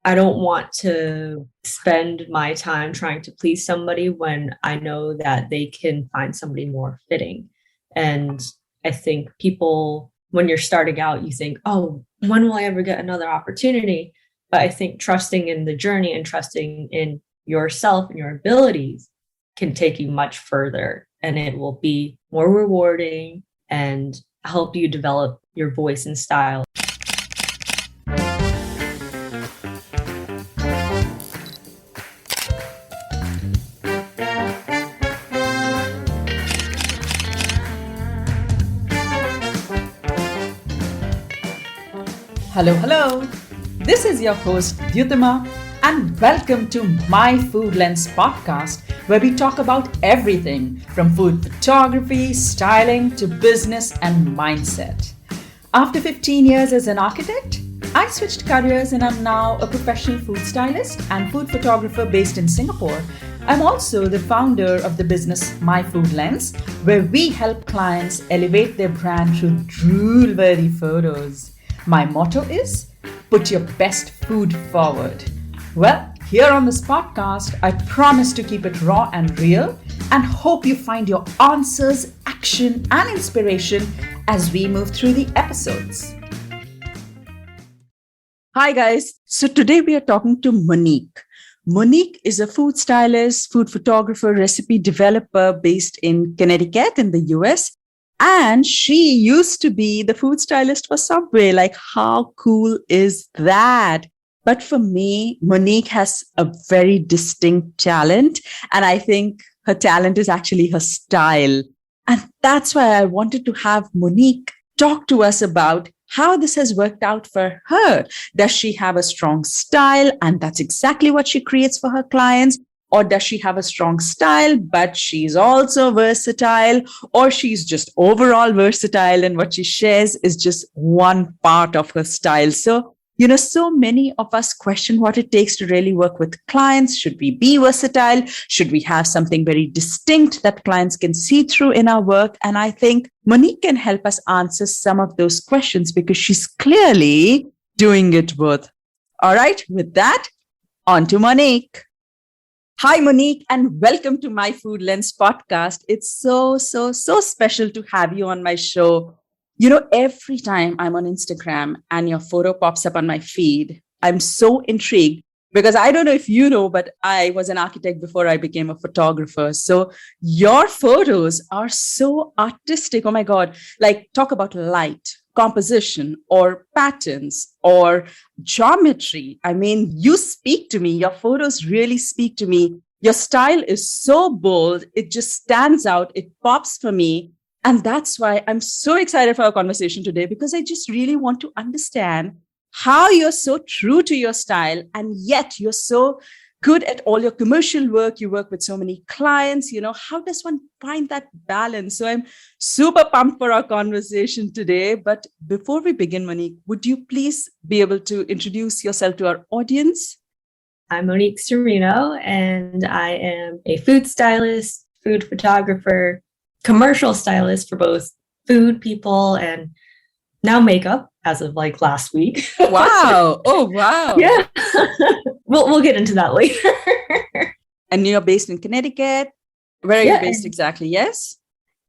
I don't want to spend my time trying to please somebody when I know that they can find somebody more fitting. And I think people, when you're starting out, you think, oh, when will I ever get another opportunity? But I think trusting in the journey and trusting in yourself and your abilities can take you much further, and it will be more rewarding and help you develop your voice and style. Hello, hello. This is your host, Dyutama, and welcome to My Food Lens podcast, where we talk about everything from food photography, styling to business and mindset. After 15 years as an architect, I switched careers and I'm now a professional food stylist and food photographer based in Singapore. I'm also the founder of the business My Food Lens, where we help clients elevate their brand through drool-worthy photos. My motto is, put your best food forward. Well, here on this podcast, I promise to keep it raw and real and hope you find your answers, action, and inspiration as we move through the episodes. Hi guys, so today we are talking to Monique. Monique is a food stylist, food photographer, recipe developer based in Connecticut in the US. And she used to be the food stylist for Subway. Like, how cool is that? But for me, Monique has a very distinct talent. And I think her talent is actually her style. And that's why I wanted to have Monique talk to us about how this has worked out for her. Does she have a strong style? And that's exactly what she creates for her clients. Or does she have a strong style, but she's also versatile, or she's just overall versatile and what she shares is just one part of her style? So, so many of us question what it takes to really work with clients. Should we be versatile? Should we have something very distinct that clients can see through in our work? And I think Monique can help us answer some of those questions because she's clearly doing it both. All right, with that, on to Monique. Hi, Monique, and welcome to My Food Lens podcast. It's so special to have you on my show. Every time I'm on Instagram and your photo pops up on my feed, I'm so intrigued because I don't know if you know, but I was an architect before I became a photographer. So your photos are so artistic. Oh my God. Like, talk about light, composition, or patterns, or geometry. I mean, you speak to me. Your photos really speak to me. Your style is so bold. It just stands out. It pops for me. And that's why I'm so excited for our conversation today, because I just really want to understand how you're so true to your style and yet you're so good at all your commercial work. You work with so many clients. How does one find that balance? So I'm super pumped for our conversation today. But before we begin, Monique, would you please be able to introduce yourself to our audience? I'm Monique Sourinho, and I am a food stylist, food photographer, commercial stylist for both food people and now makeup as of like last week. Wow. Oh, wow. Yeah. We'll get into that later. And you're based in Connecticut. Where are you based exactly? Yes?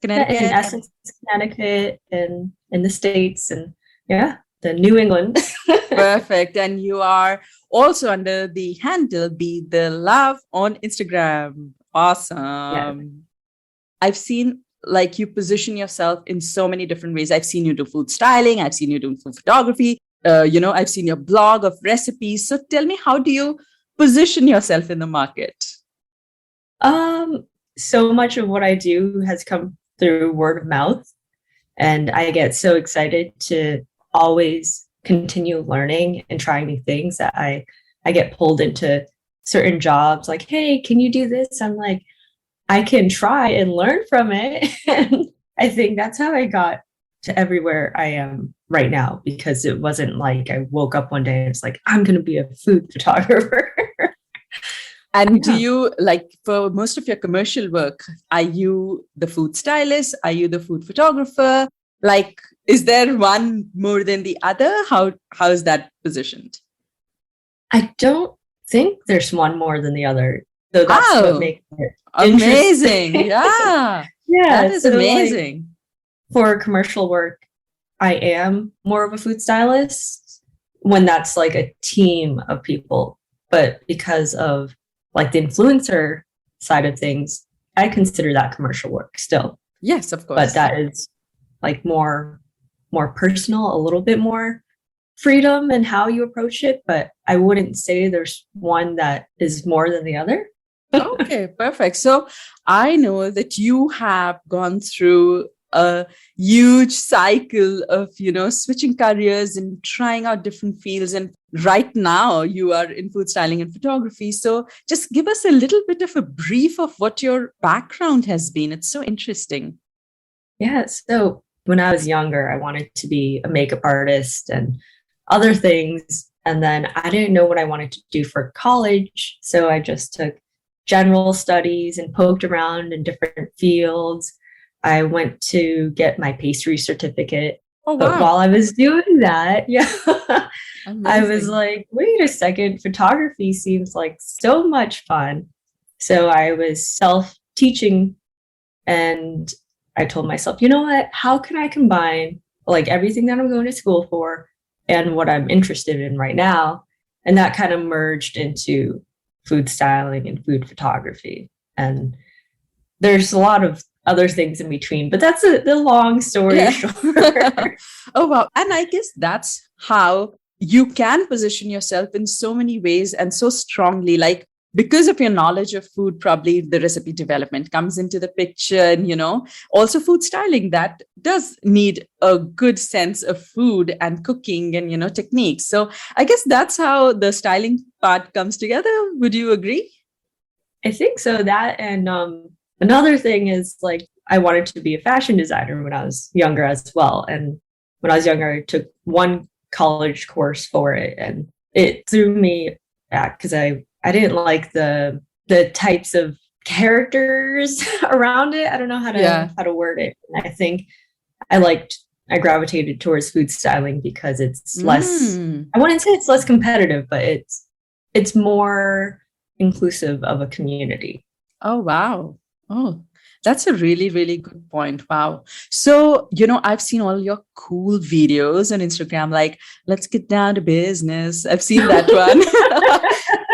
Connecticut. In Essex, Connecticut, and in the States, and the New England. Perfect. And you are also under the handle Be The Love on Instagram. Awesome. Yeah. I've seen you position yourself in so many different ways. I've seen you do food styling. I've seen you do food photography. I've seen your blog of recipes. So tell me, how do you position yourself in the market? So much of what I do has come through word of mouth. And I get so excited to always continue learning and trying new things that I get pulled into certain jobs. Like, hey, can you do this? I'm like, I can try and learn from it. And I think that's how I got to everywhere I am right now, because it wasn't like I woke up one day and it's like, I'm going to be a food photographer. And do you, for most of your commercial work, are you the food stylist? Are you the food photographer? Is there one more than the other? How is that positioned? I don't think there's one more than the other. So that's what Wow. makes it Amazing. interesting. Yeah. That Yeah. is So like amazing. for commercial work, I am more of a food stylist when that's like a team of people. But because of like the influencer side of things, I consider that commercial work still. Yes, of But course. that is like more personal, a little bit more freedom in how you approach it. But I wouldn't say there's one that is more than the other. Okay, perfect. So I know that you have gone through a huge cycle of, switching careers and trying out different fields. And right now you are in food styling and photography. So just give us a little bit of a brief of what your background has been. It's so interesting. Yeah. So when I was younger, I wanted to be a makeup artist and other things. And then I didn't know what I wanted to do for college. So I just took general studies and poked around in different fields. I went to get my pastry certificate. Oh, But wow. while I was doing that, yeah, I was Amazing. like, wait a second, photography seems like so much fun. So I was self teaching and I told myself, you know what? How can I combine like everything that I'm going to school for and what I'm interested in right now? And that kind of merged into food styling and food photography. And there's a lot of other things in between, but that's the long story Yeah. short. Oh, wow. And I guess that's how you can position yourself in so many ways and so strongly. Like, because of your knowledge of food, probably the recipe development comes into the picture. And, also food styling that does need a good sense of food and cooking and, techniques. So I guess that's how the styling part comes together. Would you agree? I think so. That and another thing is like I wanted to be a fashion designer when I was younger as well. And when I was younger, I took one college course for it, and it threw me back because I didn't like the types of characters around it. I don't know Yeah. how to word it. And I think I liked I gravitated towards food styling because it's less. Mm. I wouldn't say it's less competitive, but it's more inclusive of a community. Oh, wow. Oh, that's a really, really good point. Wow. So, I've seen all your cool videos on Instagram, like, let's get down to business. I've seen that one.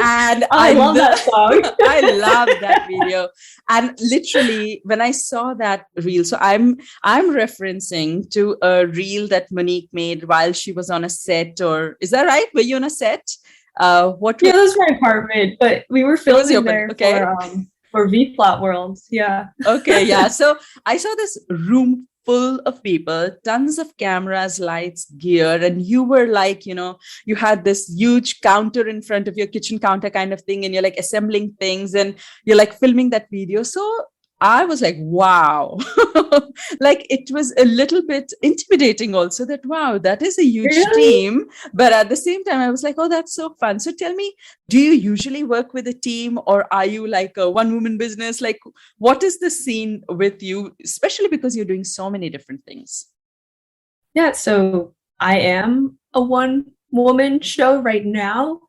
And I love that song. I love that video. And literally when I saw that reel, so I'm referencing to a reel that Monique made while she was on a set, or is that right? Were you on a set? What Yeah, was that's my apartment, but we were it was your filming apartment? there Okay. for V Plot World. Yeah. Okay, yeah. So I saw this room full of people, tons of cameras, lights, gear, and you were like, you had this huge counter in front of your kitchen counter kind of thing, and you're like assembling things and you're like filming that video. So I was like, wow. Like it was a little bit intimidating also that, wow, that is a huge Really? team. But at the same time, I was like, oh, that's so fun. So tell me, do you usually work with a team or are you like a one woman business? Like, what is the scene with you, especially because you're doing so many different things? Yeah, so I am a one woman show right now.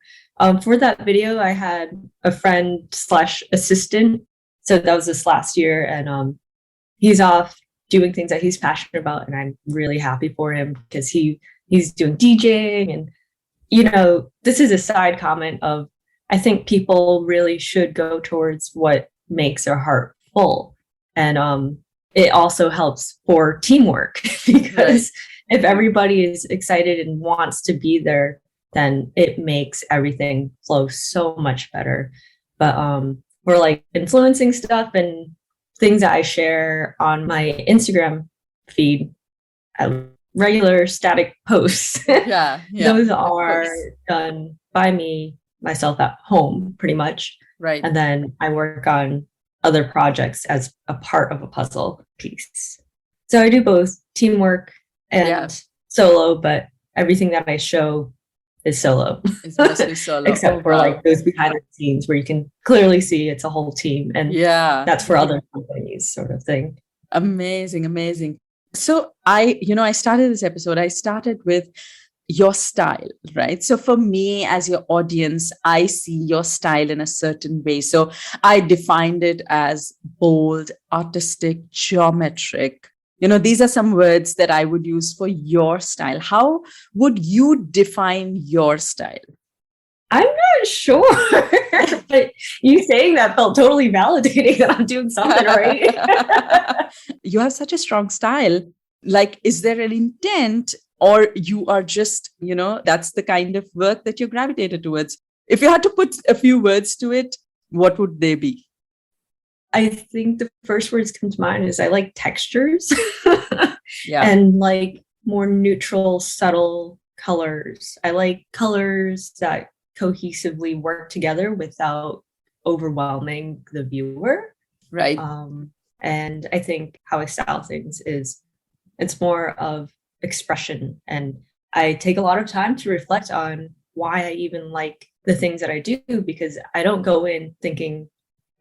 For that video, I had a friend slash assistant. So that was this last year, and he's off doing things that he's passionate about, and I'm really happy for him because he's doing DJing, and this is a side comment of I think people really should go towards what makes their heart full, and it also helps for teamwork Right. because if everybody is excited and wants to be there, then it makes everything flow so much better. But we're like influencing stuff and things that I share on my Instagram feed, regular static posts. Yeah. Yeah. Those Of are course. done by me myself at home pretty much. Right. And then I work on other projects as a part of a puzzle piece. So I do both teamwork Yeah. and solo, but everything that I show is solo, It's mostly solo. Oh, except for wow. like those behind the scenes where you can clearly see it's a whole team. And Yeah. that's for other companies, sort of thing. Amazing. Amazing. So I started this episode. I started with your style, right? So for me, as your audience, I see your style in a certain way. So I defined it as bold, artistic, geometric. These are some words that I would use for your style. How would you define your style? I'm not sure, but you saying that felt totally validating that I'm doing something right. You have such a strong style. Like, is there an intent, or you are just, that's the kind of work that you're gravitated towards? If you had to put a few words to it, what would they be? I think the first words come to mind is I like textures Yeah. and like more neutral, subtle colors. I like colors that cohesively work together without overwhelming the viewer. Right. And I think how I style things is it's more of expression. And I take a lot of time to reflect on why I even like the things that I do, because I don't go in thinking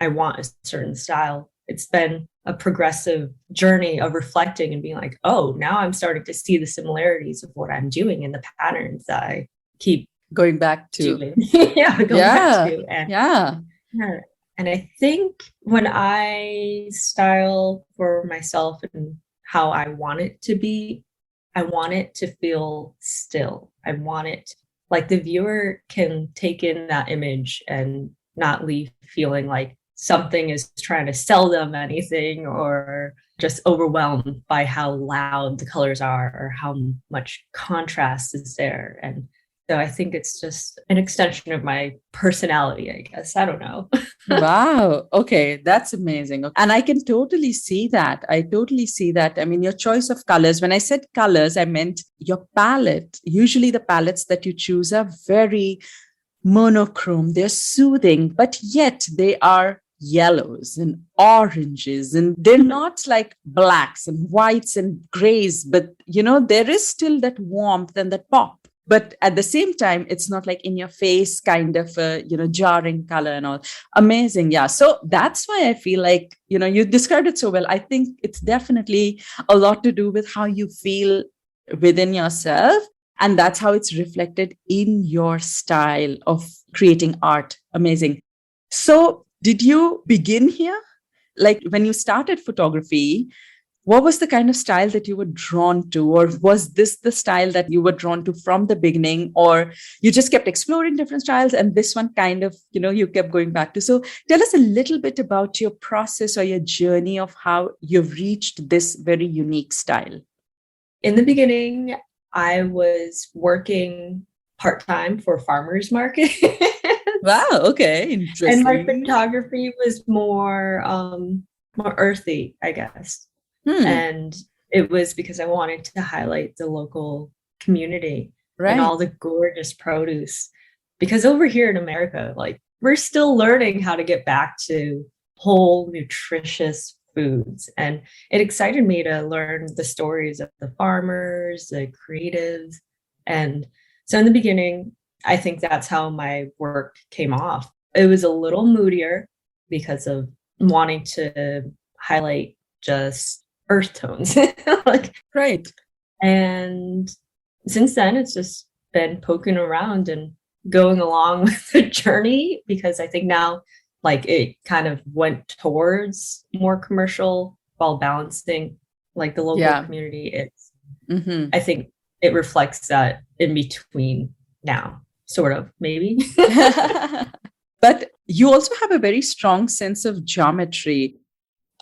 I want a certain style. It's been a progressive journey of reflecting and being like, oh, now I'm starting to see the similarities of what I'm doing and the patterns that I keep going back to. Going back to. And, yeah. And I think when I style for myself and how I want it to be, I want it to feel still. I want it like the viewer can take in that image and not leave feeling like something is trying to sell them anything, or just overwhelmed by how loud the colors are or how much contrast is there. And so I think it's just an extension of my personality, I guess. I don't know. Wow. Okay. That's amazing. And I can totally see that. I totally see that. I mean, your choice of colors, when I said colors, I meant your palette. Usually the palettes that you choose are very monochrome. They're soothing, but yet they are yellows and oranges, and they're not like blacks and whites and grays, but there is still that warmth and that pop. But at the same time, it's not like in your face kind of a, jarring color and all. Amazing. Yeah. So that's why I feel like, you described it so well. I think it's definitely a lot to do with how you feel within yourself. And that's how it's reflected in your style of creating art. Amazing. So did you begin here? Like when you started photography, what was the kind of style that you were drawn to? Or was this the style that you were drawn to from the beginning? Or you just kept exploring different styles and this one kind of, you kept going back to? So tell us a little bit about your process or your journey of how you've reached this very unique style. In the beginning, I was working part-time for farmers market. Wow. Okay. Interesting. And my photography was more earthy, I guess. And it was because I wanted to highlight the local community and all the gorgeous produce. Because over here in America, like we're still learning how to get back to whole, nutritious foods. And it excited me to learn the stories of the farmers, the creatives. And so in the beginning, I think that's how my work came off. It was a little moodier because of wanting to highlight just earth tones. Right. And since then, it's just been poking around and going along with the journey, because I think now, like, it kind of went towards more commercial while balancing like the local community. It's I think it reflects that in between now, sort of, maybe. But you also have a very strong sense of geometry.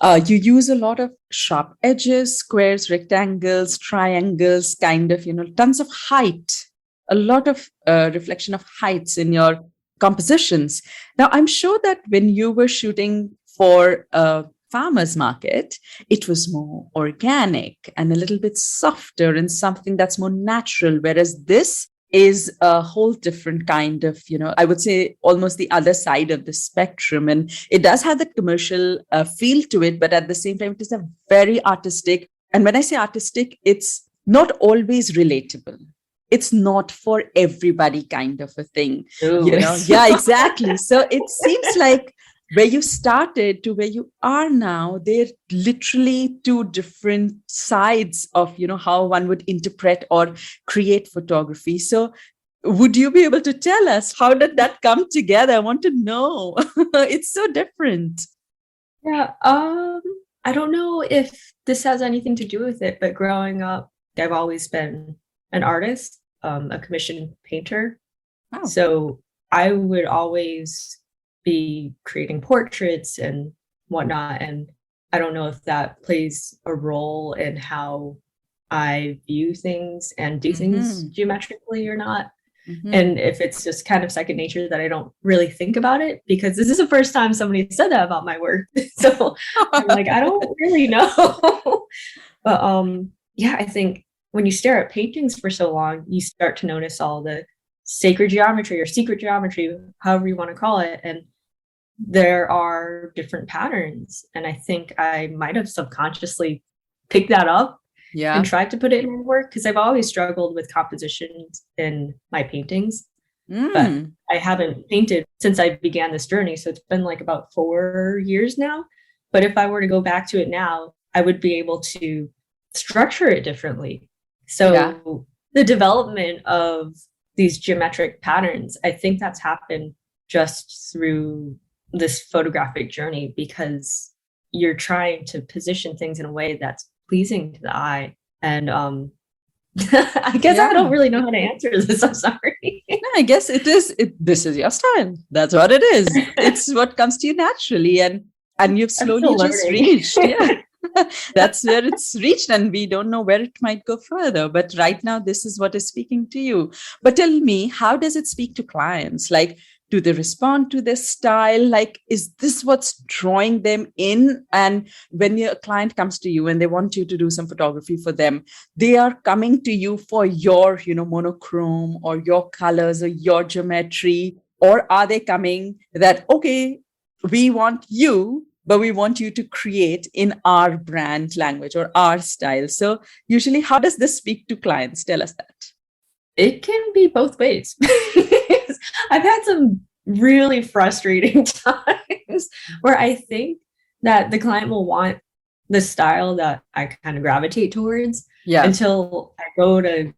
You use a lot of sharp edges, squares, rectangles, triangles, kind of, tons of height, a lot of reflection of heights in your compositions. Now, I'm sure that when you were shooting for a farmer's market, it was more organic and a little bit softer and something that's more natural, whereas this is a whole different kind of, I would say almost the other side of the spectrum. And it does have that commercial feel to it, but at the same time, it is a very artistic. And when I say artistic, it's not always relatable. It's not for everybody kind of a thing, Ooh. Yeah, exactly. So it seems like where you started to where you are now, they're literally two different sides of, how one would interpret or create photography. So would you be able to tell us how did that come together? I want to know. It's so different. Yeah, I don't know if this has anything to do with it, but growing up, I've always been an artist, a commissioned painter. Wow. So I would always be creating portraits and whatnot. And I don't know if that plays a role in how I view things and do things geometrically or not. And if it's just kind of second nature that I don't really think about it, because this is the first time somebody said that about my work. So I'm like, I don't really know. But yeah, I think when you stare at paintings for so long, you start to notice all the sacred geometry or secret geometry, however you want to call it. And there are different patterns. And I think I might have subconsciously picked that up and tried to put it in my work, because I've always struggled with compositions in my paintings. But I haven't painted since I began this journey. So it's been like about 4 years now. But if I were to go back to it now, I would be able to structure it differently. So the development of these geometric patterns, I think that's happened just through this photographic journey, because you're trying to position things in a way that's pleasing to the eye. And I guess I don't really know how to answer this. I'm sorry. No, I guess this is your style. That's what it is. It's what comes to you naturally. And you've slowly just reached. Yeah. That's where it's reached, and we don't know where it might go further. But right now, this is what is speaking to you. But tell me, how does it speak to clients? Like, do they respond to this style? Like, is this what's drawing them in? And when your client comes to you and they want you to do some photography for them, they are coming to you for your, monochrome or your colors or your geometry, or are they coming that, okay, we want you, but we want you to create in our brand language or our style? So usually, how does this speak to clients? Tell us that. It can be both ways. I've had some really frustrating times where I think that the client will want the style that I kind of gravitate towards until I go to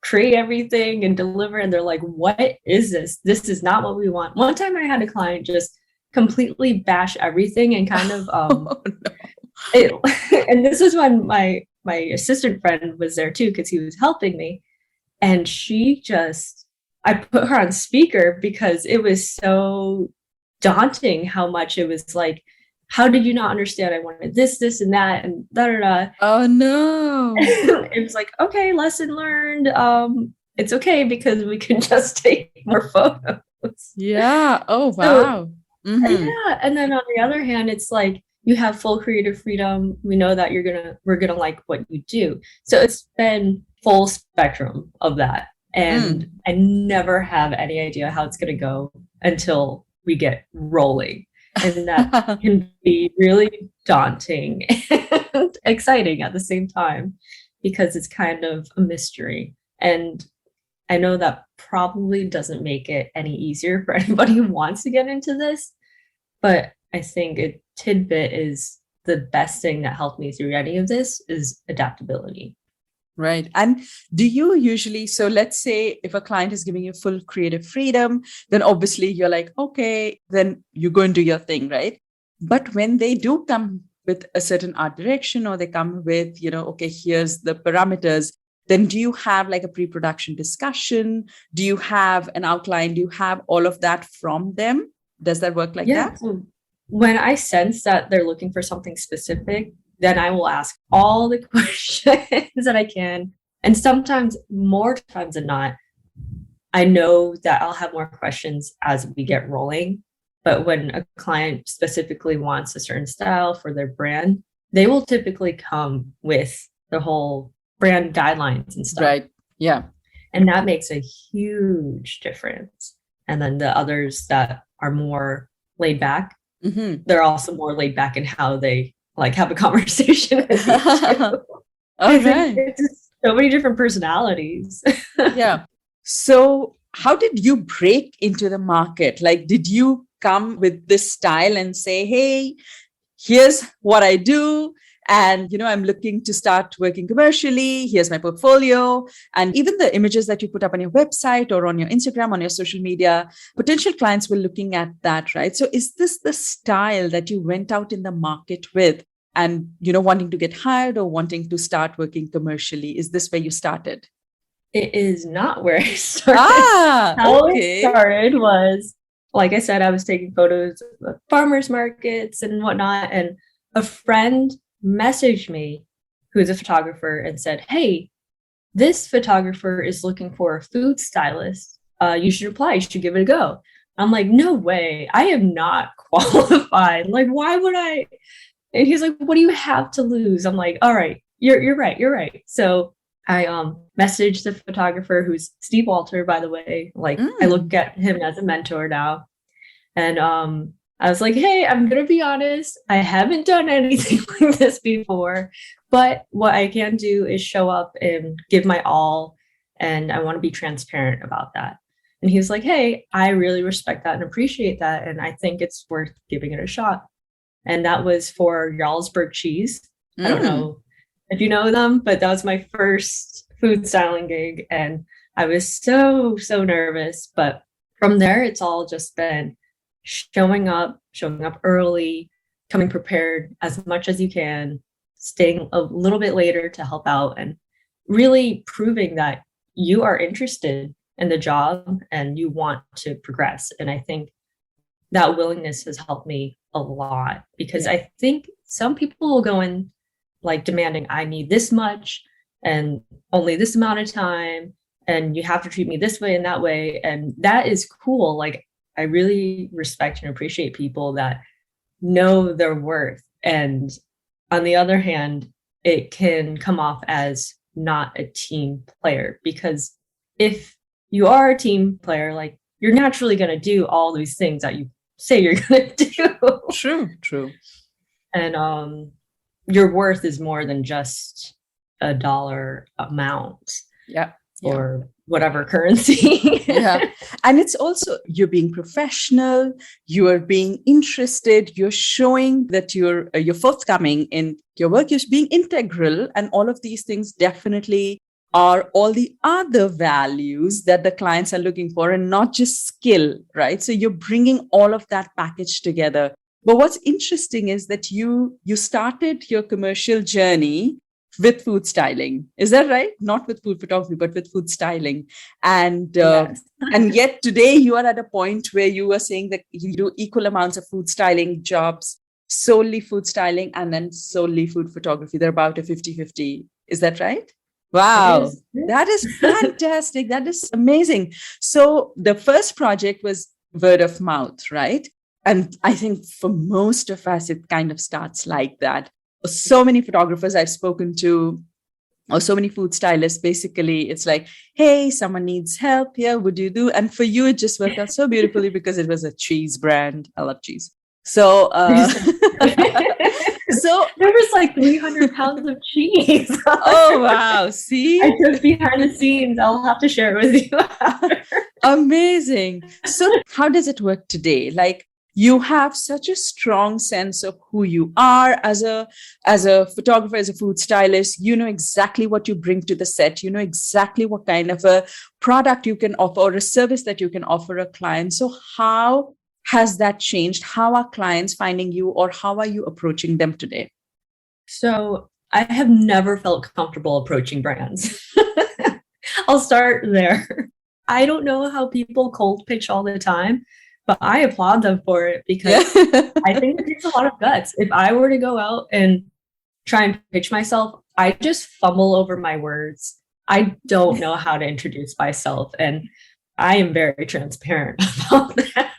create everything and deliver, and they're like, what is this? This is not what we want. One time I had a client just completely bash everything and kind of and this is when my assistant friend was there too, because he was helping me. And I put her on speaker because it was so daunting how much it was like, how did you not understand? I wanted this, and that, and da da da. Oh no. It was like, okay, lesson learned. It's okay because we can just take more photos. Yeah. Oh wow. Yeah. And then on the other hand, it's like you have full creative freedom. We know that we're gonna like what you do. So it's been full spectrum of that. And I never have any idea how it's going to go until we get rolling. And that can be really daunting and exciting at the same time, because it's kind of a mystery. And I know that probably doesn't make it any easier for anybody who wants to get into this, but I think a tidbit is the best thing that helped me through any of this is adaptability. Right. And do you usually, so let's say if a client is giving you full creative freedom, then obviously you're like, okay, then you go and do your thing, right? But when they do come with a certain art direction, or they come with, okay, here's the parameters, then do you have like a pre-production discussion? Do you have an outline? Do you have all of that from them? Does that work like that? So when I sense that they're looking for something specific, then I will ask all the questions that I can. And sometimes, more times than not, I know that I'll have more questions as we get rolling. But when a client specifically wants a certain style for their brand, they will typically come with the whole brand guidelines and stuff. Right. Yeah. And that makes a huge difference. And then the others that are more laid back, they're also more laid back in how they like have a conversation with you. Okay. It's so many different personalities. Yeah. So how did you break into the market? Like, did you come with this style and say, hey, here's what I do, and I'm looking to start working commercially, here's my portfolio, and even the images that you put up on your website or on your Instagram, on your social media, potential clients were looking at that, right? So is this the style that you went out in the market with, and wanting to get hired or wanting to start working commercially? Is this where you started? It is not where I started. How Okay. it started was, like I said, I was taking photos of farmers markets and whatnot, and a friend messaged me who's a photographer and said, hey, this photographer is looking for a food stylist. You should apply. You should give it a go. I'm like, no way. I am not qualified. Like, why would I? And he's like, what do you have to lose? I'm like, all right, you're right. You're right. So I messaged the photographer, who's Steve Walter, by the way. Like, I look at him as a mentor now. And I was like, hey, I'm going to be honest. I haven't done anything like this before, but what I can do is show up and give my all. And I want to be transparent about that. And he was like, hey, I really respect that and appreciate that. And I think it's worth giving it a shot. And that was for Jarlsberg cheese. I don't know if you know them, but that was my first food styling gig. And I was so nervous. But from there, it's all just been showing up early, coming prepared as much as you can, staying a little bit later to help out, and really proving that you are interested in the job and you want to progress. And I think that willingness has helped me a lot, because I think some people will go in like demanding, I need this much and only this amount of time, and you have to treat me this way and that way. And that is cool. Like, I really respect and appreciate people that know their worth. And on the other hand, it can come off as not a team player, because if you are a team player, like, you're naturally going to do all these things that you say you're going to do. True. And your worth is more than just a dollar amount. Or whatever currency. And it's also, you're being professional, you are being interested, you're showing that you're forthcoming in your work, you're being integral, and all of these things definitely are all the other values that the clients are looking for, and not just skill, right? So you're bringing all of that package together. But what's interesting is that you started your commercial journey with food styling. Is that right? Not with food photography, but with food styling. And and yet today you are at a point where you are saying that you do equal amounts of food styling jobs, solely food styling, and then solely food photography. They're about a 50-50. Is that right? Wow. That is fantastic. That is amazing. So the first project was word of mouth, right? And I think for most of us, it kind of starts like that. So many photographers I've spoken to, or so many food stylists, basically, it's like, hey, someone needs help here. Would you do? And for you, it just worked out so beautifully because it was a cheese brand. I love cheese. So, so there was like 300 pounds of cheese. Oh, wow. See? I took behind the scenes. I'll have to share it with you after. Amazing. So how does it work today? Like, you have such a strong sense of who you are as a photographer, as a food stylist. You know exactly what you bring to the set. You know exactly what kind of a product you can offer, or a service that you can offer a client. So how has that changed? How are clients finding you, or how are you approaching them today? So I have never felt comfortable approaching brands. I'll start there. I don't know how people cold pitch all the time, but I applaud them for it, because I think it takes a lot of guts. If I were to go out and try and pitch myself, I just fumble over my words. I don't know how to introduce myself, and I am very transparent about that.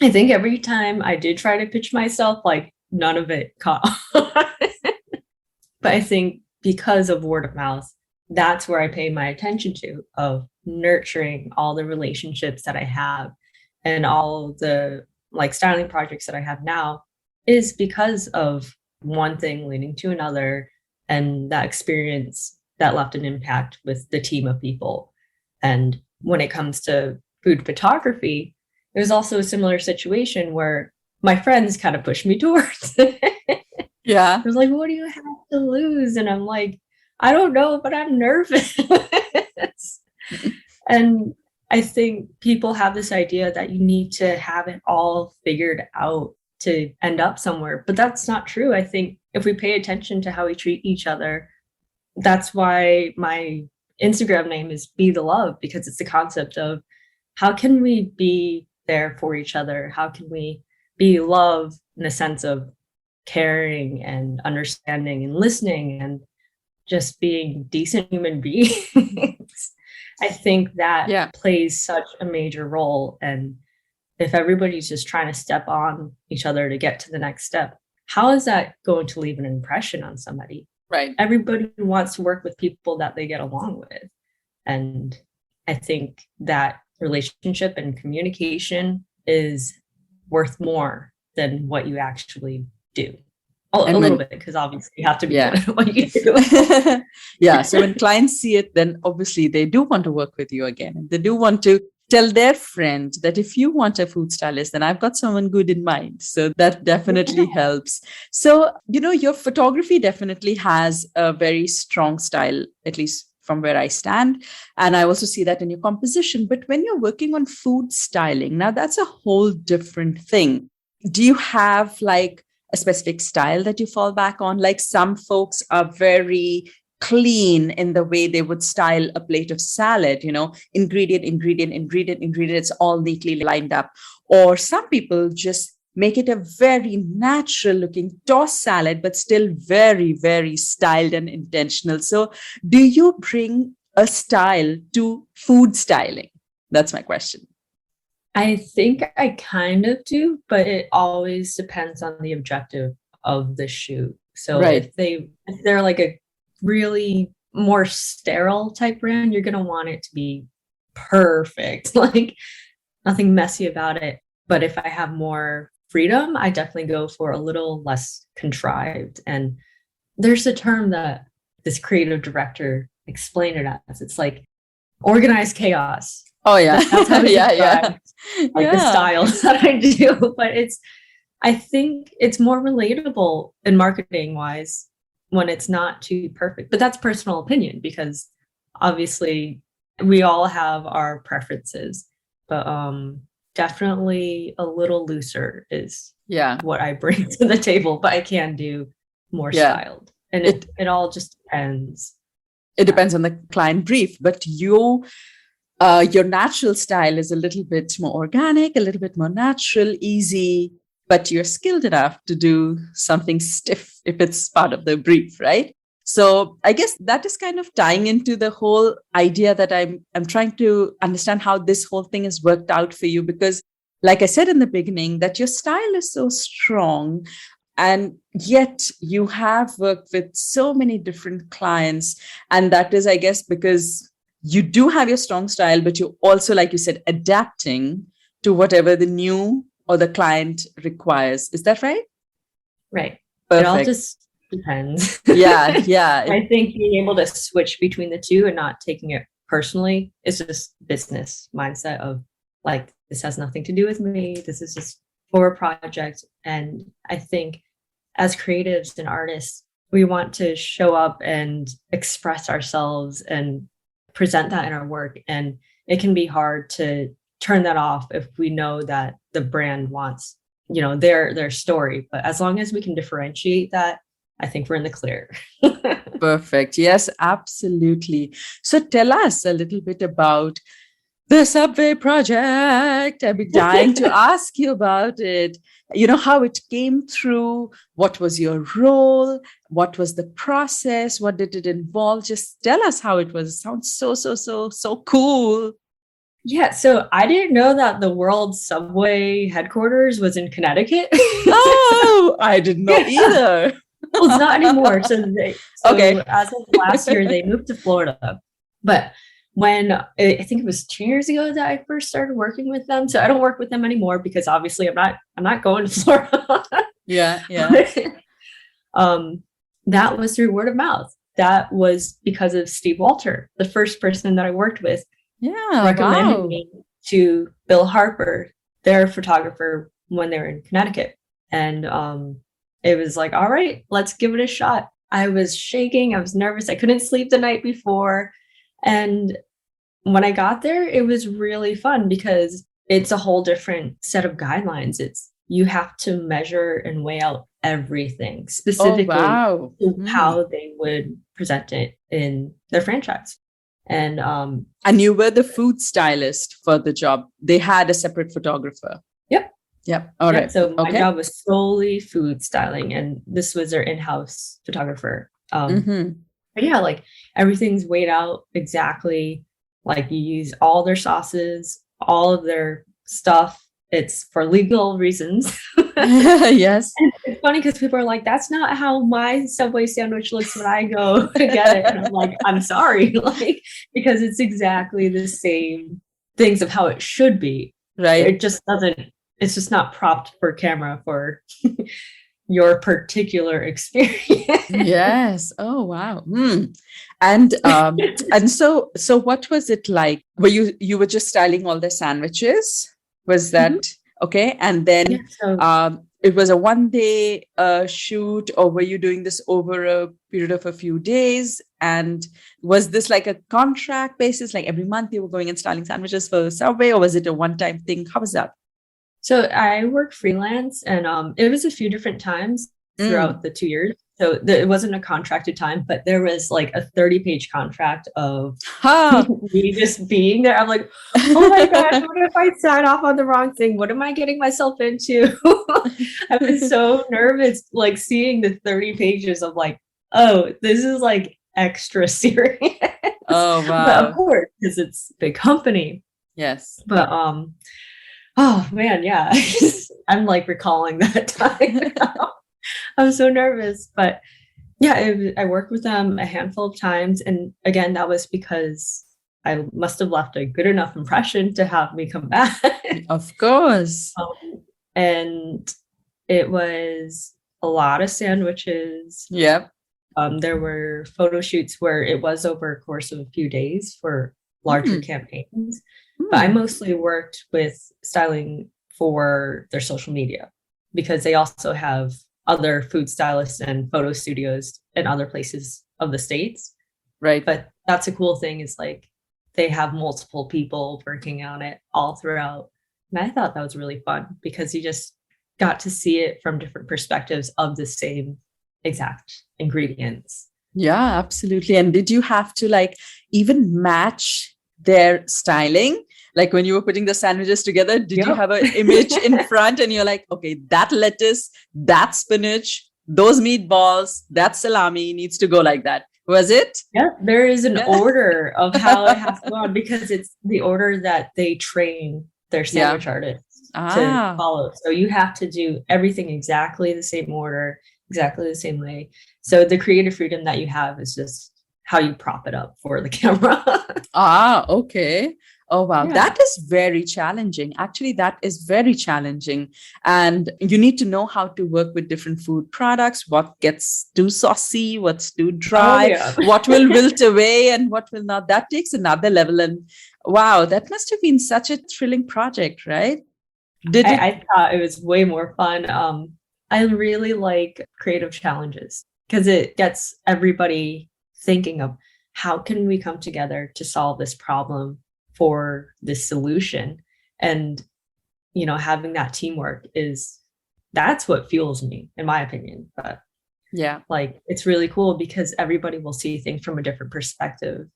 I think every time I did try to pitch myself, like, none of it caught on. But I think because of word of mouth, that's where I pay my attention to, of nurturing all the relationships that I have. And all the like styling projects that I have now is because of one thing leading to another, and that experience that left an impact with the team of people. And when it comes to food photography, it was also a similar situation where my friends kind of pushed me towards it. Yeah. I was like, what do you have to lose? And I'm like, I don't know, but I'm nervous. And I think people have this idea that you need to have it all figured out to end up somewhere, but that's not true. I think if we pay attention to how we treat each other, that's why my Instagram name is Be the Love, because it's the concept of how can we be there for each other? How can we be love in the sense of caring and understanding and listening and just being decent human beings? I think that plays such a major role. And if everybody's just trying to step on each other to get to the next step, how is that going to leave an impression on somebody? Right. Everybody wants to work with people that they get along with. And I think that relationship and communication is worth more than what you actually do. A little bit, because obviously you have to be good at what you do. Yeah. So when clients see it, then obviously they do want to work with you again. And they do want to tell their friend that if you want a food stylist, then I've got someone good in mind. So that definitely helps. So, your photography definitely has a very strong style, at least from where I stand. And I also see that in your composition. But when you're working on food styling, now that's a whole different thing. Do you have like a specific style that you fall back on? Like some folks are very clean in the way they would style a plate of salad, ingredient, it's all neatly lined up. Or some people just make it a very natural looking tossed salad, but still very, very styled and intentional. So do you bring a style to food styling? That's my question. I think I kind of do, but it always depends on the objective of the shoot. So if they're like a really more sterile type brand, you're going to want it to be perfect, like nothing messy about it. But if I have more freedom, I definitely go for a little less contrived. And there's a term that this creative director explained it as. It's like organized chaos. Oh yeah. That's how the styles that I do. But I think it's more relatable in marketing wise when it's not too perfect. But that's personal opinion, because obviously we all have our preferences. But definitely a little looser is what I bring to the table. But I can do more styled. And it all just depends. It depends on the client brief. But your natural style is a little bit more organic, a little bit more natural, easy, but you're skilled enough to do something stiff if it's part of the brief, right? So I guess that is kind of tying into the whole idea that I'm trying to understand how this whole thing has worked out for you, because like I said in the beginning, that your style is so strong. And yet you have worked with so many different clients. And that is, I guess, because you do have your strong style, but you also, like you said, adapting to whatever the new or the client requires. Is that right? Right. Perfect. It all just depends. Yeah. I think being able to switch between the two and not taking it personally is just business mindset of like, this has nothing to do with me. This is just for a project. And I think as creatives and artists, we want to show up and express ourselves and present that in our work. And it can be hard to turn that off if we know that the brand wants, their story. But as long as we can differentiate that, I think we're in the clear. Perfect. Yes, absolutely. So tell us a little bit about the Subway project. I've been dying to ask you about it. How it came through, what was your role, what was the process, what did it involve? Just tell us how it was. It sounds so cool. Yeah, so I didn't know that the World Subway headquarters was in Connecticut. Oh, I didn't know either. Well, it's not anymore. So as of last year, they moved to Florida. But when I think it was 2 years ago that I first started working with them. So I don't work with them anymore because obviously I'm not going to Florida. Yeah. That was through word of mouth. That was because of Steve Walter, the first person that I worked with. Yeah. recommended Wow. me to Bill Harper, their photographer, when they were in Connecticut. And it was like, all right, let's give it a shot. I was shaking. I was nervous. I couldn't sleep the night before. And when I got there, it was really fun because it's a whole different set of guidelines. It's you have to measure and weigh out everything Oh, specifically wow. to Hmm. how they would present it in their franchise. And And you were the food stylist for the job. They had a separate photographer. yep, Yep. All yep. right. So my Okay. job was solely food styling, and this was their in-house photographer. Mm-hmm. But yeah, like everything's weighed out exactly. Like you use all their sauces, all of their stuff. It's for legal reasons. Yes. It's funny because people are like, that's not how my Subway sandwich looks when I go to get it. And I'm like, I'm sorry, like, because it's exactly the same things of how it should be. Right. It just doesn't, it's just not propped for camera for your particular experience. Yes. Oh, wow. Hmm. And so what was it like? Were you were just styling all the sandwiches? Was Mhm. that okay? And Yeah. then So it was a 1 day shoot, or were you doing this over a period of a few days? And was this like a contract basis, like every month you were going and styling sandwiches for Subway, or was it a one-time thing? How was that? So I worked freelance, and it was a few different times throughout Mm. the 2 years. So it wasn't a contracted time, but there was like a 30-page contract of Ha! me just being there. I'm like, oh my gosh, what if I sign off on the wrong thing? What am I getting myself into? I was so nervous, like seeing the 30 pages of like, oh, this is like extra serious. Oh, But of wow. course, because it's a big company. Yes. But oh man, yeah. I'm like recalling that time. I'm so nervous. But yeah, I worked with them a handful of times. And again, that was because I must have left a good enough impression to have me come back. Of course. And it was a lot of sandwiches. Yep. There were photo shoots where it was over a course of a few days for larger Mm, campaigns. But I mm. mostly worked with styling for their social media because they also have other food stylists and photo studios in other places of the States. Right. But that's a cool thing is like they have multiple people working on it all throughout. And I thought that was really fun because you just got to see it from different perspectives of the same exact ingredients. Yeah, absolutely. And did you have to like even match their styling? Like when you were putting the sandwiches together, did you Yep. have an image in front and you're like, okay, that lettuce, that spinach, those meatballs, that salami needs to go like that? Was it? Yeah, there is an Yeah. order of how it has to go on because it's the order that they train their Yeah. sandwich artists to Ah. follow. So you have to do everything exactly the same order, exactly the same way. So the creative freedom that you have is just how you prop it up for the camera. Ah, okay. Oh, wow. Yeah. That is very challenging. Actually, that is very challenging. And you need to know how to work with different food products, what gets too saucy, what's too Oh dry, yeah. what will wilt away and what will not. That takes another level. And wow, that must have been such a thrilling project, right? Did it? I thought it was way more fun. I really like creative challenges because it gets everybody thinking of how can we come together to solve this problem for this solution. And having that teamwork is that's what fuels me, in my opinion. But Yeah, like it's really cool because everybody will see things from a different perspective.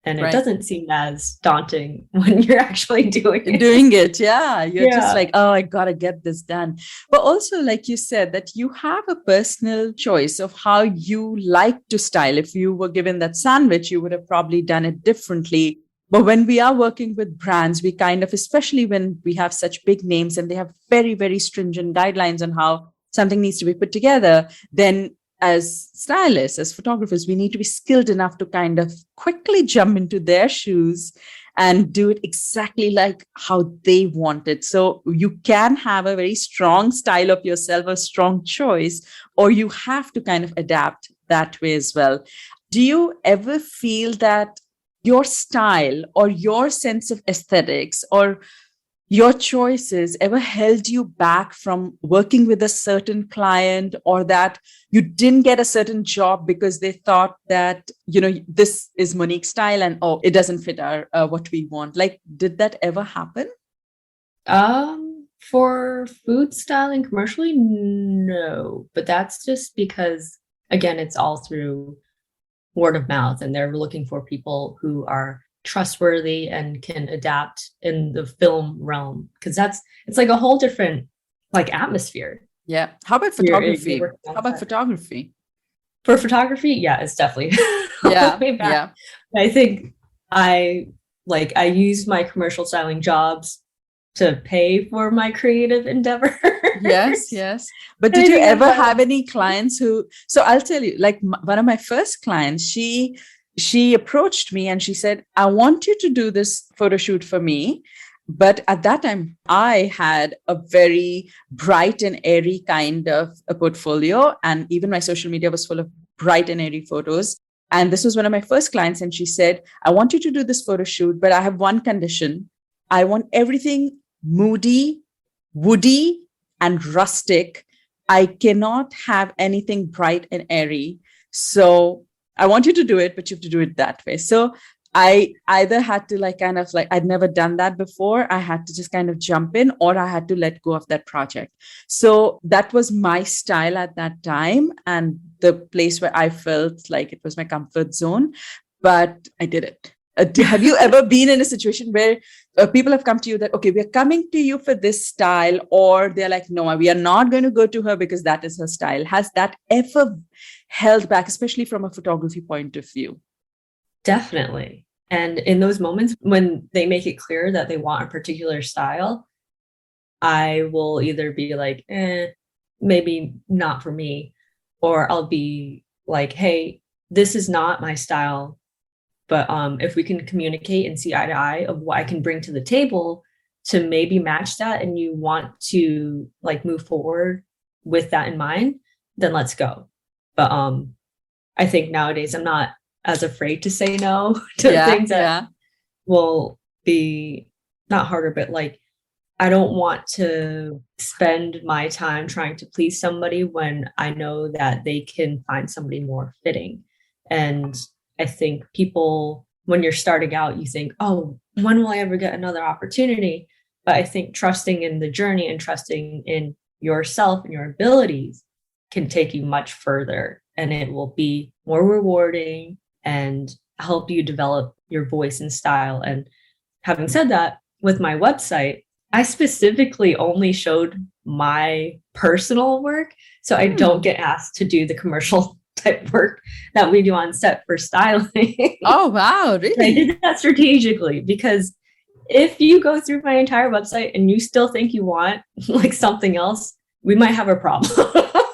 And it right. doesn't seem as daunting when you're actually doing it. Doing it, yeah, you're just Yeah. like, oh, I gotta get this done. But also, like you said, that you have a personal choice of how you like to style. If you were given that sandwich, you would have probably done it differently. But when we are working with brands, we kind of, especially when we have such big names and they have very, very stringent guidelines on how something needs to be put together, then as stylists, as photographers, we need to be skilled enough to kind of quickly jump into their shoes and do it exactly like how they want it. So you can have a very strong style of yourself, a strong choice, or you have to kind of adapt that way as well. Do you ever feel that your style or your sense of aesthetics or your choices ever held you back from working with a certain client, or that you didn't get a certain job because they thought that, this is Monique's style and oh, it doesn't fit our what we want? Like, did that ever happen? For food styling commercially, no, but that's just because, again, it's all through word of mouth, and they're looking for people who are trustworthy and can adapt in the film realm, because it's like a whole different like atmosphere. Yeah. How about photography? How about photography? For photography, yeah, it's definitely Yeah. way back. Yeah. I think I used my commercial styling jobs to pay for my creative endeavor. Yes. But did you ever have any clients so I'll tell you, like one of my first clients, she approached me and she said, I want you to do this photo shoot for me. But at that time, I had a very bright and airy kind of a portfolio. And even my social media was full of bright and airy photos. And this was one of my first clients. And she said, I want you to do this photo shoot, but I have one condition. I want everything moody, woody, and rustic. I cannot have anything bright and airy. So I want you to do it, but you have to do it that way. So I either had to I'd never done that before. I had to just kind of jump in, or I had to let go of that project. So that was my style at that time, and the place where I felt like it was my comfort zone, but I did it. Have you ever been in a situation where people have come to you that, okay, we're coming to you for this style, or they're like, no, we are not going to go to her because that is her style? Has that ever held back, especially from a photography point of view? Definitely. And in those moments when they make it clear that they want a particular style, I will either be like, maybe not for me, or I'll be like, hey, this is not my style. But if we can communicate and see eye to eye of what I can bring to the table to maybe match that, and you want to like move forward with that in mind, then let's go. But I think nowadays I'm not as afraid to say no to things that will be not harder, but like, I don't want to spend my time trying to please somebody when I know that they can find somebody more fitting. And I think people, when you're starting out, you think, oh, when will I ever get another opportunity? But I think trusting in the journey and trusting in yourself and your abilities can take you much further, and it will be more rewarding and help you develop your voice and style. And having said that, with my website, I specifically only showed my personal work, so I don't get asked to do the commercial type work that we do on set for styling. Oh, wow. Really? I did that strategically, because if you go through my entire website and you still think you want like something else, we might have a problem.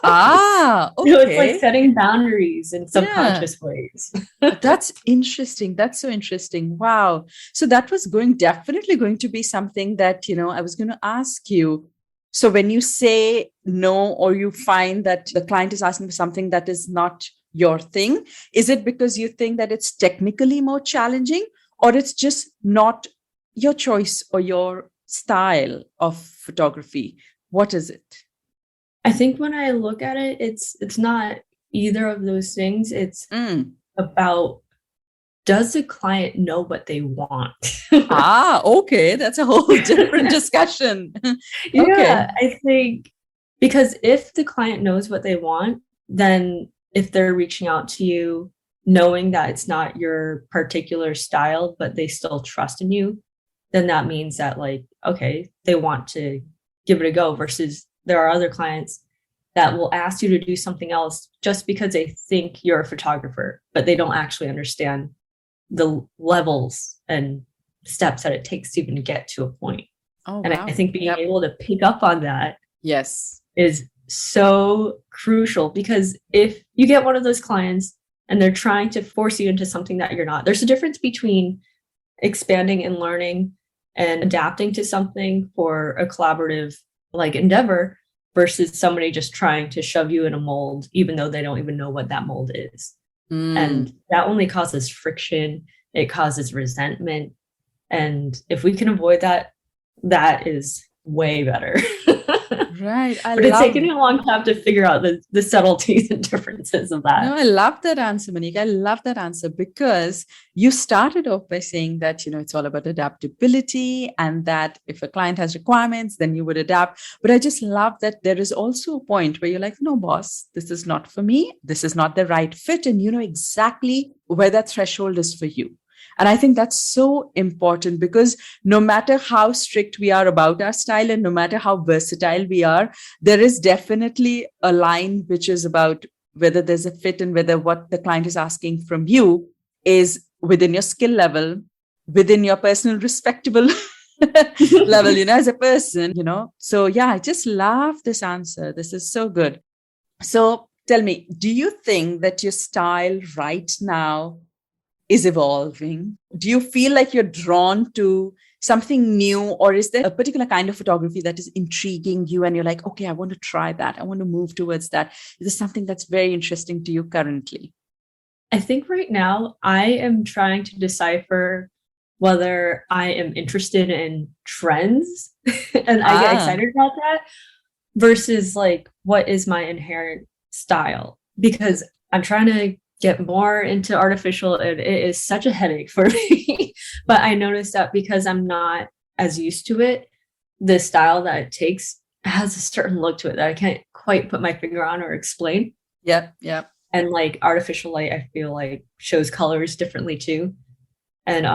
Okay. So it's like setting boundaries in subconscious ways. That's interesting. That's so interesting. Wow. So that was definitely going to be something that, I was going to ask you. So when you say no, or you find that the client is asking for something that is not your thing, is it because you think that it's technically more challenging, or it's just not your choice or your style of photography? What is it? I think when I look at it, it's not either of those things. It's about, does the client know what they want? Okay. That's a whole different discussion. Yeah, okay. I think because if the client knows what they want, then if they're reaching out to you knowing that it's not your particular style, but they still trust in you, then that means that, like, okay, they want to give it a go, versus there are other clients that will ask you to do something else just because they think you're a photographer, but they don't actually understand the levels and steps that it takes to even get to a point. Oh, and wow. I think being able to pick up on that is so crucial, because if you get one of those clients and they're trying to force you into something that you're not, there's a difference between expanding and learning and adapting to something for a collaborative like endeavor versus somebody just trying to shove you in a mold, even though they don't even know what that mold is. And that only causes friction it causes resentment. And if we can avoid that, that is way better. Right. I But it's love. taken me a long time to figure out the subtleties and differences of No, that. I love that answer, Monique. I love that answer because you started off by saying that, it's all about adaptability and that if a client has requirements, then you would adapt. But I just love that there is also a point where you're like, no, boss, this is not for me. This is not the right fit. And you know exactly where that threshold is for you. And I think that's so important because no matter how strict we are about our style and no matter how versatile we are, there is definitely a line which is about whether there's a fit and whether what the client is asking from you is within your skill level, within your personal respectable level, as a person. So yeah, I just love this answer. This is so good. So tell me, do you think that your style right now is evolving? Do you feel like you're drawn to something new, or is there a particular kind of photography that is intriguing you and you're like, okay, I want to try that. I want to move towards that. Is this something that's very interesting to you currently? I think right now I am trying to decipher whether I am interested in trends and I get Ah, excited about that versus like what is my inherent style, because I'm trying to get more into artificial and it is such a headache for me. But I noticed that because I'm not as used to it, the style that it takes has a certain look to it that I can't quite put my finger on or explain. yep, yep. And like artificial light, I feel like shows colors differently too. And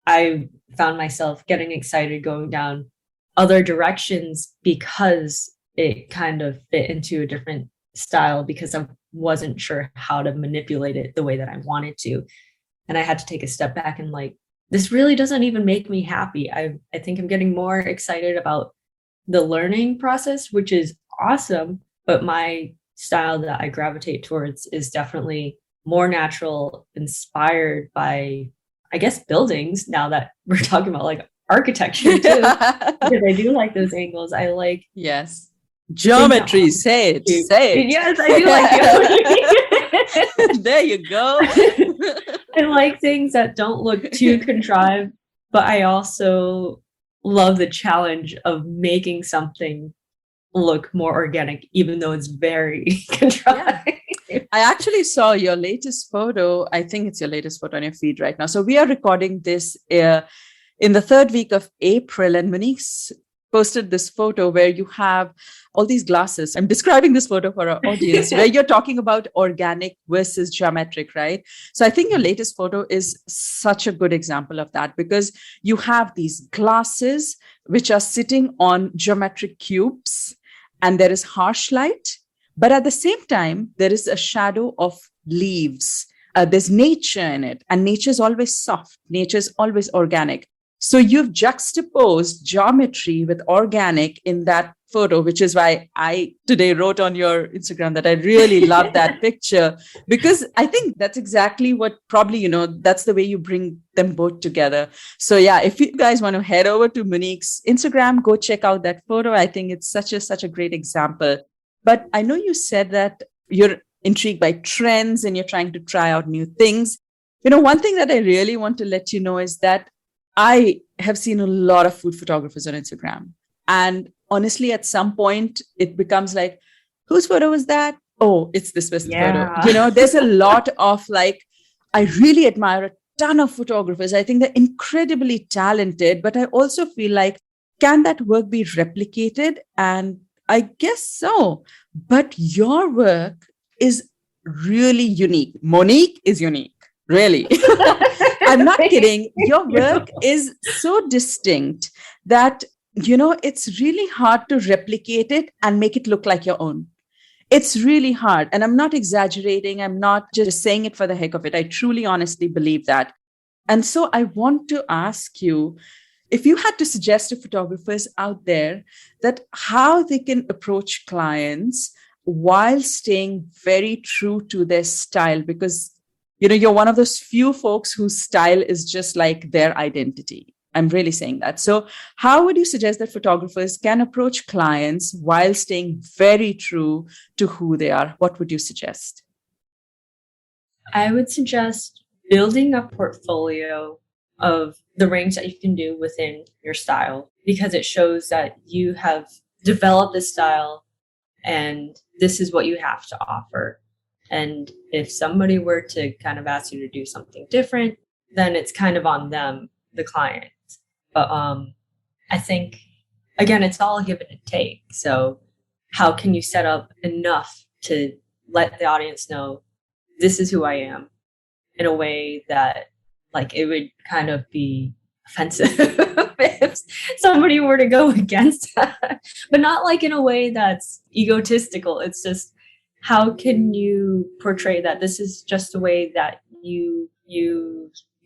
I found myself getting excited going down other directions because it kind of fit into a different style, because I wasn't sure how to manipulate it the way that I wanted to. And I had to take a step back and like, this really doesn't even make me happy. I think I'm getting more excited about the learning process, which is awesome. But my style that I gravitate towards is definitely more natural, inspired by, I guess, buildings, now that we're talking about like architecture too, because I do like those angles. I like Yes. things that Geometry, aren't say it, cute. say it. Yes, I do like geometry. There you go. I like things that don't look too contrived, but I also love the challenge of making something look more organic, even though it's very contrived. I actually saw your latest photo. I think it's your latest photo on your feed right now. So we are recording this in the third week of April, and Monique's posted this photo where you have all these glasses. I'm describing this photo for our audience where you're talking about organic versus geometric, right? So I think your latest photo is such a good example of that, because you have these glasses which are sitting on geometric cubes and there is harsh light, but at the same time, there is a shadow of leaves. There's nature in it, and nature is always soft. Nature is always organic. So you've juxtaposed geometry with organic in that photo, which is why I today wrote on your Instagram that I really love that picture, because I think that's exactly what probably, that's the way you bring them both together. So yeah, if you guys want to head over to Monique's Instagram, go check out that photo. I think it's such a great example. But I know you said that you're intrigued by trends and you're trying to try out new things. One thing that I really want to let you know is that I have seen a lot of food photographers on Instagram. And honestly, at some point, it becomes like, whose photo was that? Oh, it's this person's photo. There's a lot of like, I really admire a ton of photographers. I think they're incredibly talented, but I also feel like, can that work be replicated? And I guess so. But your work is really unique. Monique is unique, really. I'm not kidding. Your work is so distinct that, it's really hard to replicate it and make it look like your own. It's really hard. And I'm not exaggerating. I'm not just saying it for the heck of it. I truly, honestly believe that. And so I want to ask you, if you had to suggest to photographers out there that how they can approach clients while staying very true to their style, because you're one of those few folks whose style is just like their identity. I'm really saying that. So how would you suggest that photographers can approach clients while staying very true to who they are? What would you suggest? I would suggest building a portfolio of the range that you can do within your style, because it shows that you have developed a style and this is what you have to offer. And if somebody were to kind of ask you to do something different, then it's kind of on them, the client. But I think, again, it's all give and take. So how can you set up enough to let the audience know this is who I am in a way that, like, it would kind of be offensive if somebody were to go against that, but not like in a way that's egotistical. It's just, how can you portray that this is just a way that you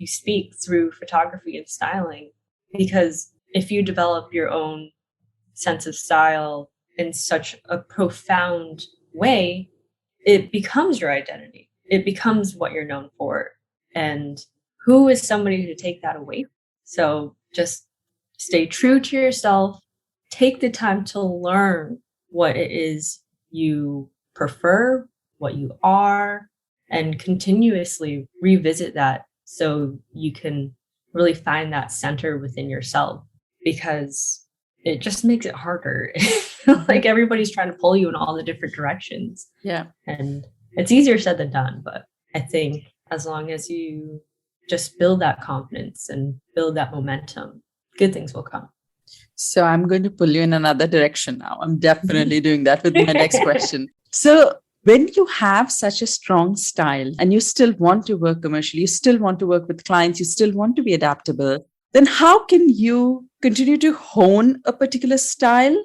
speak through photography and styling? Because if you develop your own sense of style in such a profound way, it becomes your identity. It becomes what you're known for. And who is somebody to take that away? So just stay true to yourself. Take the time to learn what it is you prefer, what you are, and continuously revisit that so you can really find that center within yourself, because it just makes it harder. Like everybody's trying to pull you in all the different directions. Yeah. And it's easier said than done. But I think as long as you just build that confidence and build that momentum, good things will come. So I'm going to pull you in another direction now. I'm definitely doing that with my next question. So when you have such a strong style and you still want to work commercially, you still want to work with clients, you still want to be adaptable, then how can you continue to hone a particular style,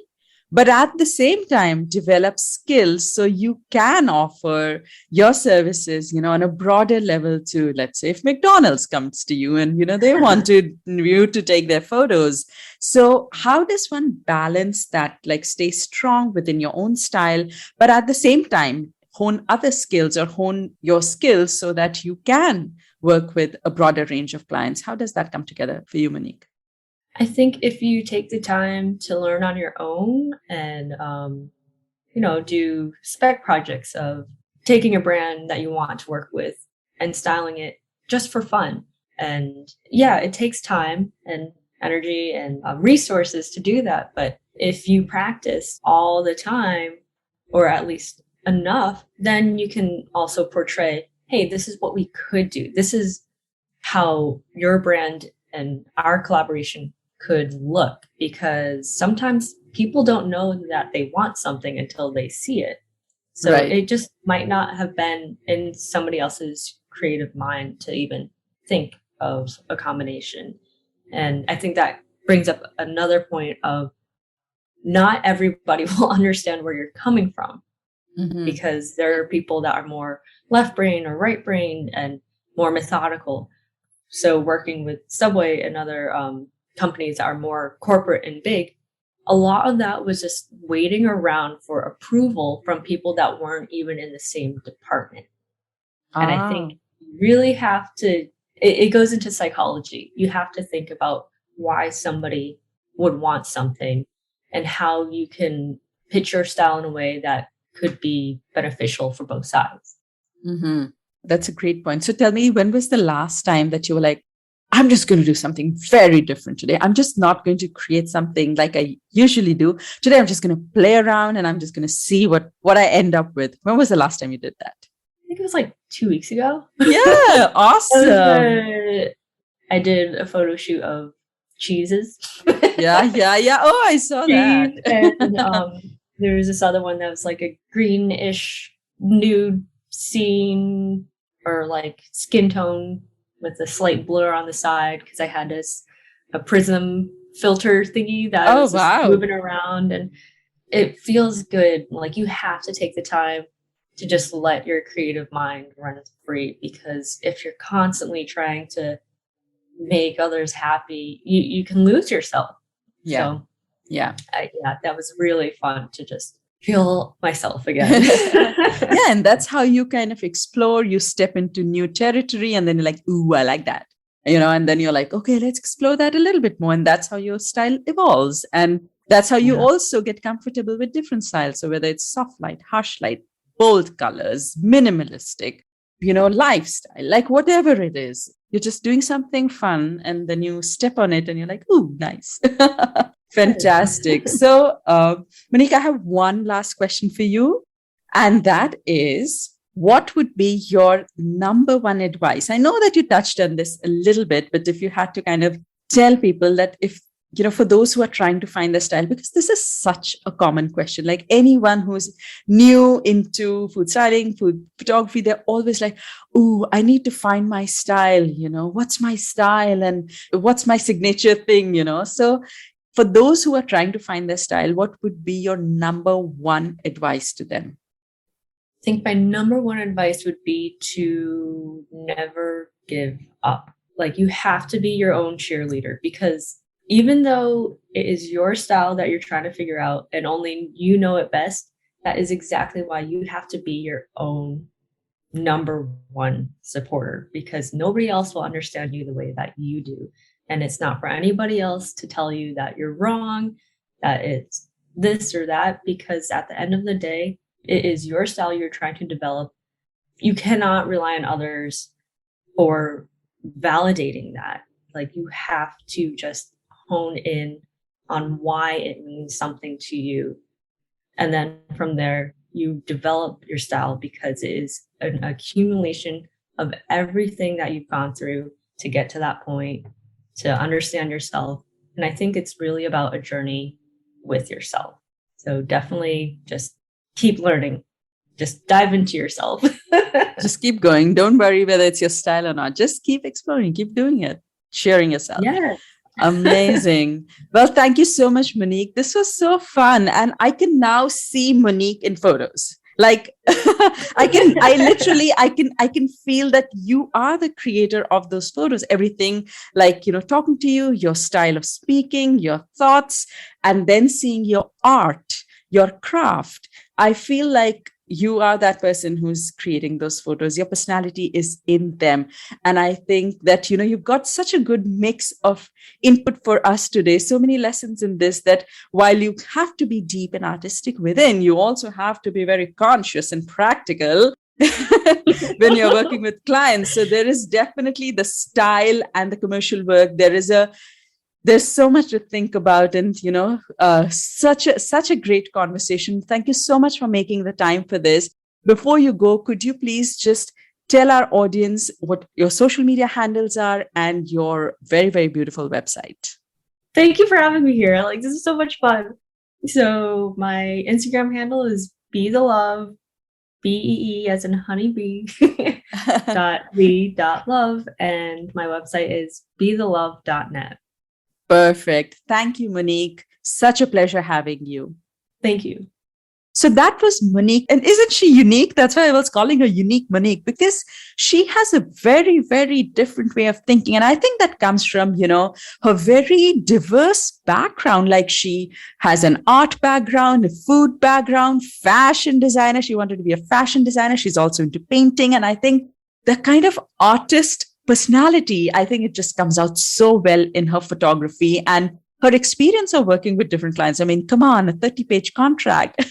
but at the same time develop skills so you can offer your services, on a broader level to, let's say, if McDonald's comes to you and, they want you to take their photos. So how does one balance that, like stay strong within your own style, but at the same time hone other skills or hone your skills so that you can work with a broader range of clients? How does that come together for you, Monique? I think if you take the time to learn on your own and, do spec projects of taking a brand that you want to work with and styling it just for fun. And yeah, it takes time and energy and resources to do that. But if you practice all the time, or at least enough, then you can also portray, hey, this is what we could do. This is how your brand and our collaboration could look, because sometimes people don't know that they want something until they see it. So Right. It just might not have been in somebody else's creative mind to even think of a combination. And I think that brings up another point of not everybody will understand where you're coming from, because there are people that are more left brain or right brain and more methodical. So working with Subway and other companies that are more corporate and big, a lot of that was just waiting around for approval from people that weren't even in the same department. And I think you really have to, it goes into psychology. You have to think about why somebody would want something and how you can pitch your style in a way that could be beneficial for both sides. Mm-hmm. That's a great point. So tell me, when was the last time that you were like, I'm just going to do something very different today. I'm just not going to create something like I usually do. Today, I'm just going to play around and I'm just going to see what I end up with. When was the last time you did that? I think it was like 2 weeks ago. Yeah, awesome. I did a photo shoot of cheeses. Yeah. Oh, I saw that. And there was this other one that was like a greenish nude scene, or like skin tone with a slight blur on the side, because I had a prism filter thingy that was just moving around, and it feels good. Like you have to take the time to just let your creative mind run free, because if you're constantly trying to make others happy, you can lose yourself. Yeah. So yeah, that was really fun to just feel myself again. Yeah, and that's how you kind of explore. You step into new territory and then you're like, ooh, I like that. And then you're like, okay, let's explore that a little bit more. And that's how your style evolves. And that's how you also get comfortable with different styles. So whether it's soft light, harsh light, bold colors, minimalistic, lifestyle, like whatever it is. You're just doing something fun and then you step on it and you're like, ooh, nice. Fantastic. So, Monique, I have one last question for you. And that is, what would be your number one advice? I know that you touched on this a little bit, but if you had to kind of tell people that if, for those who are trying to find their style, because this is such a common question, like anyone who's new into food styling, food photography, they're always like, oh, I need to find my style, what's my style and what's my signature thing, So for those who are trying to find their style, what would be your number one advice to them? I think my number one advice would be to never give up. Like, you have to be your own cheerleader, because even though it is your style that you're trying to figure out and only you know it best, that is exactly why you have to be your own number one supporter, because nobody else will understand you the way that you do. And it's not for anybody else to tell you that you're wrong, that it's this or that, because at the end of the day, it is your style you're trying to develop. You cannot rely on others for validating that. Like, you have to just hone in on why it means something to you. And then from there, you develop your style, because it is an accumulation of everything that you've gone through to get to that point, to understand yourself. And I think it's really about a journey with yourself. So definitely just keep learning. Just dive into yourself. Just keep going. Don't worry whether it's your style or not. Just keep exploring, keep doing it, sharing yourself. Yeah. Amazing. Well, thank you so much, Monique. This was so fun. And I can now see Monique in photos. Like I can feel that you are the creator of those photos. Everything, like, talking to you, your style of speaking, your thoughts, and then seeing your art, your craft. I feel like you are that person who's creating those photos. Your personality is in them. And I think that, you've got such a good mix of input for us today. So many lessons in this, that while you have to be deep and artistic within, you also have to be very conscious and practical when you're working with clients. So there is definitely the style and the commercial work. There's so much to think about, and such a great conversation. Thank you so much for making the time for this. Before you go, could you please just tell our audience what your social media handles are and your very, very beautiful website? Thank you for having me here. Like, this is so much fun. So my Instagram handle is be the love, BEE as in honeybee .the.love, and my website is bethelove.net. Perfect. Thank you, Monique. Such a pleasure having you. Thank you. So that was Monique. And isn't she unique? That's why I was calling her Unique Monique, because she has a very, very different way of thinking. And I think that comes from, her very diverse background. Like, she has an art background, a food background, fashion designer. She wanted to be a fashion designer. She's also into painting. And I think the kind of artist personality, I think it just comes out so well in her photography and her experience of working with different clients. I mean, come on, a 30-page contract.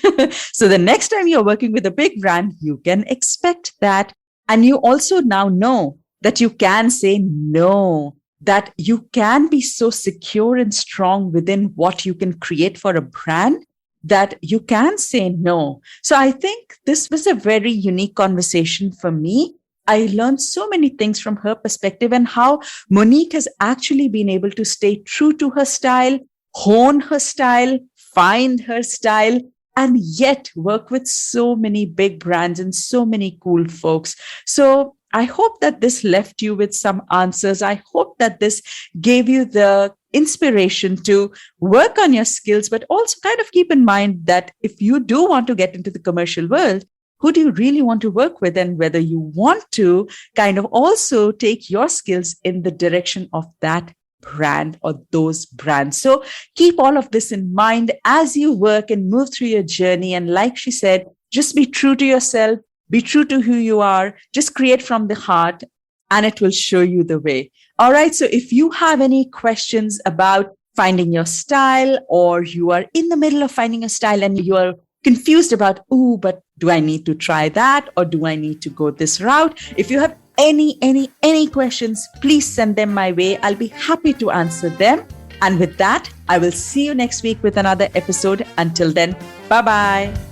So the next time you're working with a big brand, you can expect that. And you also now know that you can say no, that you can be so secure and strong within what you can create for a brand, that you can say no. So I think this was a very unique conversation for me. I learned so many things from her perspective, and how Monique has actually been able to stay true to her style, hone her style, find her style, and yet work with so many big brands and so many cool folks. So I hope that this left you with some answers. I hope that this gave you the inspiration to work on your skills, but also kind of keep in mind that if you do want to get into the commercial world, who do you really want to work with, and whether you want to kind of also take your skills in the direction of that brand or those brands. So keep all of this in mind as you work and move through your journey. And like she said, just be true to yourself, be true to who you are, just create from the heart, and it will show you the way. All right. So if you have any questions about finding your style, or you are in the middle of finding a style and you are confused about, oh, but do I need to try that or do I need to go this route? If you have any questions, please send them my way. I'll be happy to answer them. And with that, I will see you next week with another episode. Until then, bye-bye.